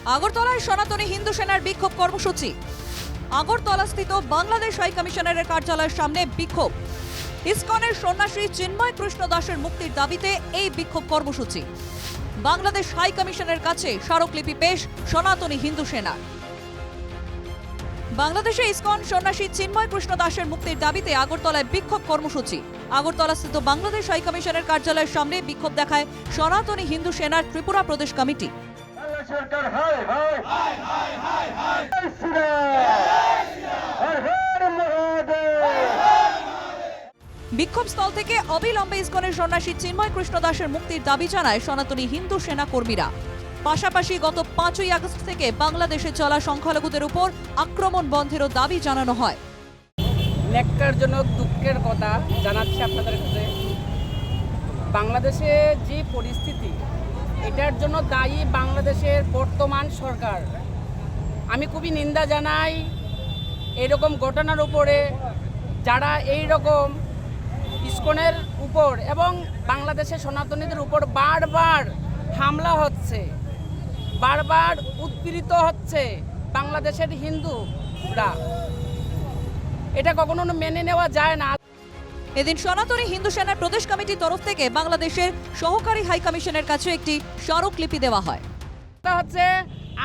আগরতলায় সনাতনী হিন্দু সেনার বিক্ষোভ কর্মসূচি। আগরতলাস্থিত বাংলাদেশ হাই কমিশনারের কার্যালয়ের সামনে বিক্ষোভ। ইসকনের সন্ন্যাসী চিন্ময় কৃষ্ণ দাসের মুক্তির দাবিতে এই বিক্ষোভ কর্মসূচি। বাংলাদেশ হাই কমিশনের কাছে স্মারকলিপি পেশ সনাতনী হিন্দু সেনার। বাংলাদেশে ইসকন সন্ন্যাসী চিন্ময় কৃষ্ণ দাসের মুক্তির দাবিতে আগরতলায় বিক্ষোভ কর্মসূচি। আগরতলাস্থিত বাংলাদেশ হাই কমিশনের কার্যালয়ের সামনে বিক্ষোভ দেখায় সনাতনী হিন্দু সেনার ত্রিপুরা প্রদেশ কমিটি। সরকার হাই হাই হাই হাই হাই হাই হর হর মহাদেব। বিক্ষোভস্থল থেকে অবিলম্বে ইসকনের সন্ন্যাসী চিন্ময় কৃষ্ণ দাসের মুক্তির দাবি জানায় সনাতনী হিন্দু সেনা কর্মীরা। পাশাপাশি গত 5ই আগস্ট থেকে বাংলাদেশে চলা সংখ্যালঘুদের উপর আক্রমণ বন্ধেরও দাবি জানানো হয়। ন্যাক্কারজনক দুঃখের কথা জানাচ্ছি আপনাদের কাছে। বাংলাদেশে যে পরিস্থিতি, এটার জন্য দায়ী বাংলাদেশের বর্তমান সরকার। আমি খুবই নিন্দা জানাই এরকম ঘটনার উপরে, যারা এই রকম ইসকনের উপর এবং বাংলাদেশের সনাতনীদের উপর বারবার হামলা হচ্ছে, বারবার উৎপীড়িত হচ্ছে বাংলাদেশের হিন্দুরা। এটা কখনো মেনে নেওয়া যায় না। এদিন সনাতনী হিন্দু সেনার প্রদেশ কমিটির তরফ থেকে বাংলাদেশের সহকারী হাই কমিশনের কাছে একটি স্মারকলিপি দেওয়া হয়। এটা হচ্ছে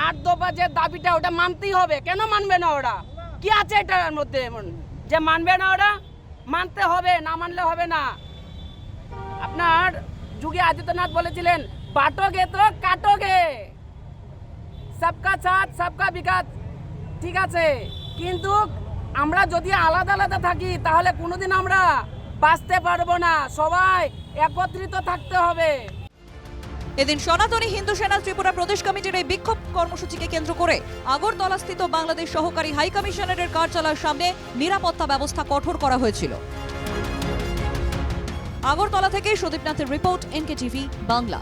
8 দফা যে দাবিটা, ওটা মানতেই হবে। কেন মানবে না ওরা? কি আছে এটার মধ্যে এমন যে মানবে না ওরা? মানতে হবে, না মানলে হবে না। আপনার যোগী আদিত্যনাথ বলেছিলেন, বাটোগে তো কাটোগে, সবকা সাথ সবকা বিকাশ। ঠিক আছে, কিন্তু আমরা যদি আলাদা আলাদা থাকি তাহলে কোনোদিন আমরা বাঁচতে পারবো না। সবাই একত্রিত থাকতে হবে। এদিন সনাতনী হিন্দু সেনা ত্রিপুরা প্রদেশ কমিটির এই বিক্ষোভ কর্মসূচিকে কেন্দ্র করে আগরতলাস্থিত বাংলাদেশ সহকারী হাই কমিশনারের কার্যালয়ের সামনে নিরাপত্তা ব্যবস্থা কঠোর করা হয়েছিল। আগরতলা থেকে সুদীপ নাথের রিপোর্ট, NK TV বাংলা।